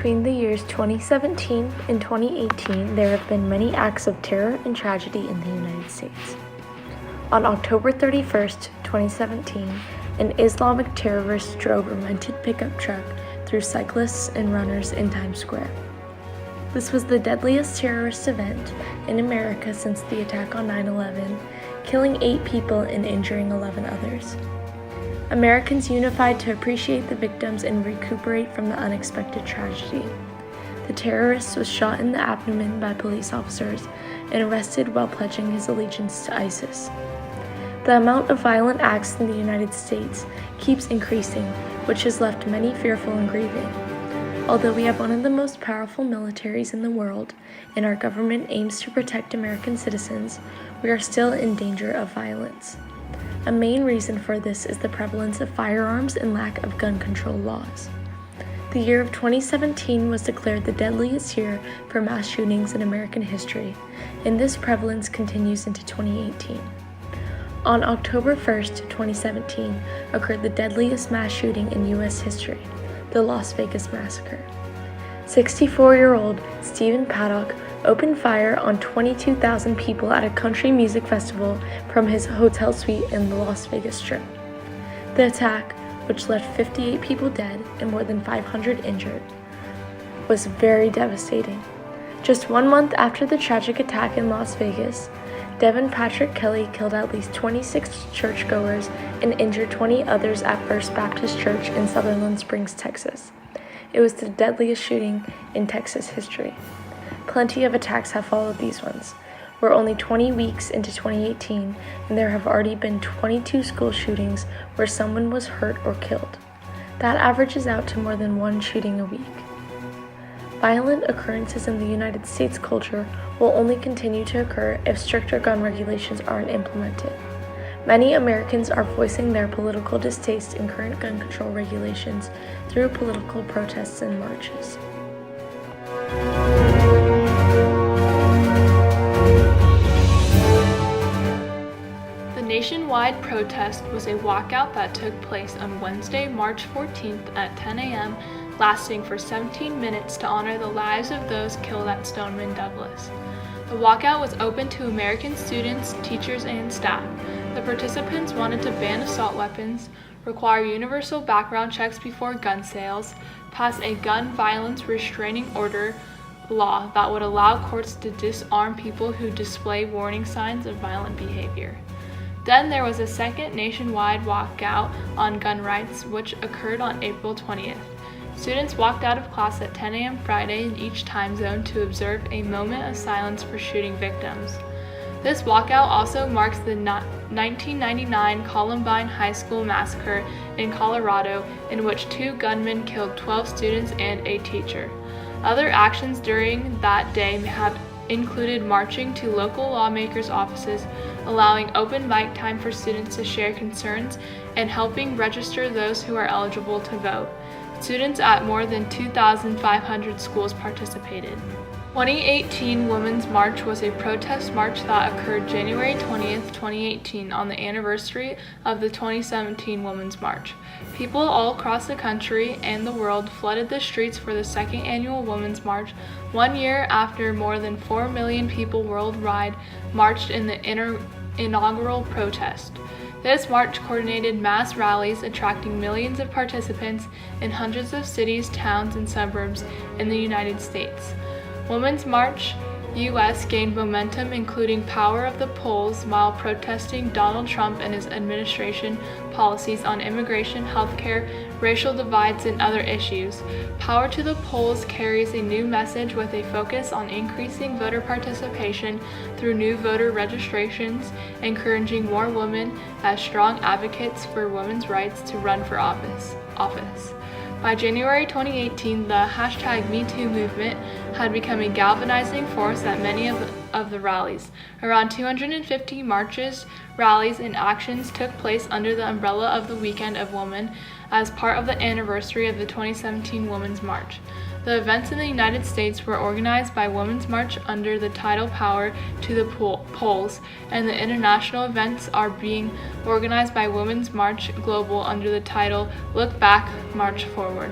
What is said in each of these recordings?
Between the years 2017 and 2018, there have been many acts of terror and tragedy in the United States. On October 31st, 2017, an Islamic terrorist drove a rented pickup truck through cyclists and runners in Times Square. This was the deadliest terrorist event in America since the attack on 9/11, killing 8 people and injuring 11 others. Americans unified to appreciate the victims and recuperate from the unexpected tragedy. The terrorist was shot in the abdomen by police officers and arrested while pledging his allegiance to ISIS. The amount of violent acts in the United States keeps increasing, which has left many fearful and grieving. Although we have one of the most powerful militaries in the world, and our government aims to protect American citizens, we are still in danger of violence. A main reason for this is the prevalence of firearms and lack of gun control laws. The year of 2017 was declared the deadliest year for mass shootings in American history, and this prevalence continues into 2018. On October 1st, 2017, occurred the deadliest mass shooting in U.S. history, the Las Vegas Massacre. 64-year-old Stephen Paddock opened fire on 22,000 people at a country music festival from his hotel suite in the Las Vegas Strip. The attack, which left 58 people dead and more than 500 injured, was very devastating. Just 1 month after the tragic attack in Las Vegas, Devin Patrick Kelly killed at least 26 churchgoers and injured 20 others at First Baptist Church in Sutherland Springs, Texas. It was the deadliest shooting in Texas history. Plenty of attacks have followed these ones. We're only 20 weeks into 2018, and there have already been 22 school shootings where someone was hurt or killed. That averages out to more than 1 shooting a week. Violent occurrences in the United States culture will only continue to occur if stricter gun regulations aren't implemented. Many Americans are voicing their political distaste in current gun control regulations through political protests and marches. The nationwide protest was a walkout that took place on Wednesday, March 14th at 10 a.m., lasting for 17 minutes to honor the lives of those killed at Stoneman Douglas. The walkout was open to American students, teachers, and staff. The participants wanted to ban assault weapons, require universal background checks before gun sales, pass a gun violence restraining order law that would allow courts to disarm people who display warning signs of violent behavior. Then there was a second nationwide walkout on gun rights, which occurred on April 20th. Students walked out of class at 10 a.m. Friday in each time zone to observe a moment of silence for shooting victims. This walkout also marks the 1999 Columbine High School massacre in Colorado, in which 2 gunmen killed 12 students and a teacher. Other actions during that day have included marching to local lawmakers' offices, allowing open mic time for students to share concerns, and helping register those who are eligible to vote. Students at more than 2,500 schools participated. 2018 Women's March was a protest march that occurred January 20th, 2018 on the anniversary of the 2017 Women's March. People all across the country and the world flooded the streets for the second annual Women's March, 1 year after more than 4 million people worldwide marched in the inaugural protest. This march coordinated mass rallies attracting millions of participants in hundreds of cities, towns, and suburbs in the United States. Women's March U.S. gained momentum, including power of the polls, while protesting Donald Trump and his administration policies on immigration, healthcare, racial divides, and other issues. Power to the polls carries a new message with a focus on increasing voter participation through new voter registrations, encouraging more women as strong advocates for women's rights to run for office. By January 2018, the #MeToo movement had become a galvanizing force at many of the rallies. Around 250 marches, rallies, and actions took place under the umbrella of the Weekend of Women as part of the anniversary of the 2017 Women's March. The events in the United States were organized by Women's March under the title Power to the Polls, and the international events are being organized by Women's March Global under the title Look Back, March Forward.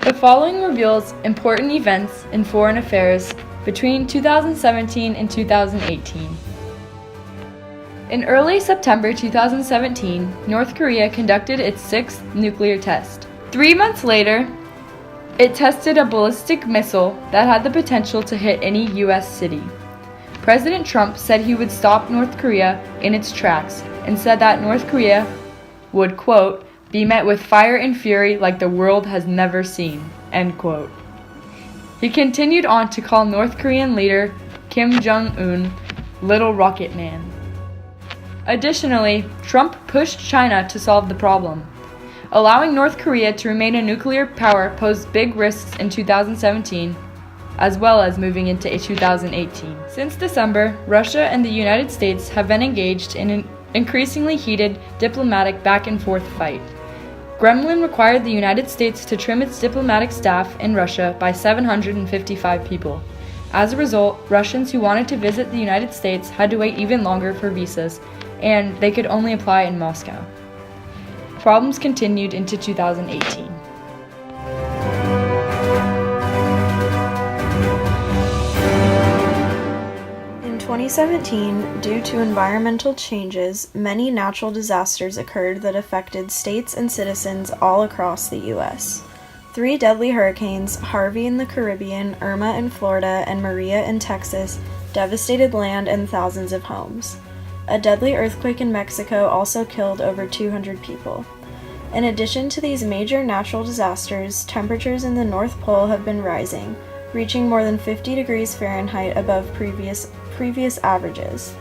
The following reveals important events in foreign affairs between 2017 and 2018. In early September 2017, North Korea conducted its sixth nuclear test. 3 months later, it tested a ballistic missile that had the potential to hit any U.S. city. President Trump said he would stop North Korea in its tracks and said that North Korea would, quote, be met with fire and fury like the world has never seen, end quote. He continued on to call North Korean leader Kim Jong-un Little Rocket Man. Additionally, Trump pushed China to solve the problem. Allowing North Korea to remain a nuclear power posed big risks in 2017, as well as moving into 2018. Since December, Russia and the United States have been engaged in an increasingly heated diplomatic back-and-forth fight. Kremlin required the United States to trim its diplomatic staff in Russia by 755 people. As a result, Russians who wanted to visit the United States had to wait even longer for visas, and they could only apply in Moscow. Problems continued into 2018. In 2017, due to environmental changes, many natural disasters occurred that affected states and citizens all across the U.S. 3 deadly hurricanes, Harvey in the Caribbean, Irma in Florida, and Maria in Texas, devastated land and thousands of homes. A deadly earthquake in Mexico also killed over 200 people. In addition to these major natural disasters, temperatures in the North Pole have been rising, reaching more than 50 degrees Fahrenheit above previous averages.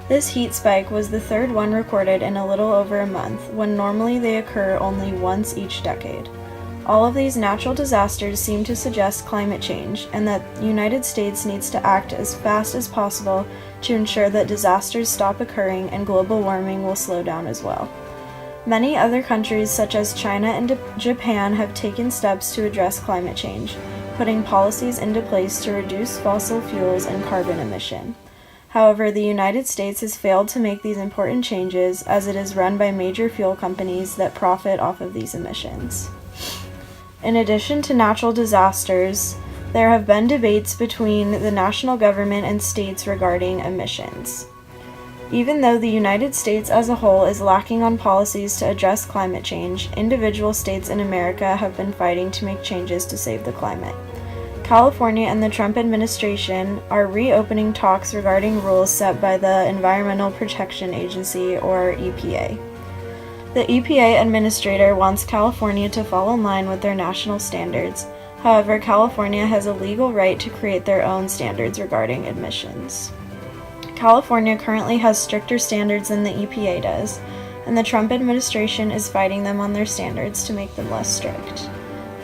This heat spike was the third one recorded in a little over a month, when normally they occur only once each decade. All of these natural disasters seem to suggest climate change, and that the United States needs to act as fast as possible to ensure that disasters stop occurring and global warming will slow down as well. Many other countries such as China and Japan have taken steps to address climate change, putting policies into place to reduce fossil fuels and carbon emission. However, the United States has failed to make these important changes as it is run by major fuel companies that profit off of these emissions. In addition to natural disasters, there have been debates between the national government and states regarding emissions. Even though the United States as a whole is lacking on policies to address climate change, individual states in America have been fighting to make changes to save the climate. California and the Trump administration are reopening talks regarding rules set by the Environmental Protection Agency, or EPA. The EPA administrator wants California to fall in line with their national standards. However, California has a legal right to create their own standards regarding emissions. California currently has stricter standards than the EPA does, and the Trump administration is fighting them on their standards to make them less strict.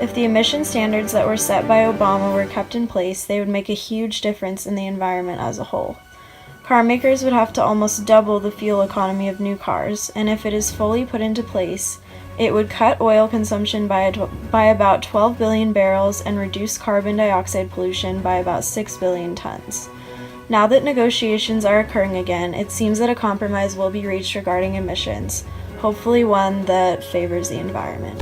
If the emission standards that were set by Obama were kept in place, they would make a huge difference in the environment as a whole. Car makers would have to almost double the fuel economy of new cars, and if it is fully put into place, it would cut oil consumption by about 12 billion barrels and reduce carbon dioxide pollution by about 6 billion tons. Now that negotiations are occurring again, it seems that a compromise will be reached regarding emissions, hopefully one that favors the environment.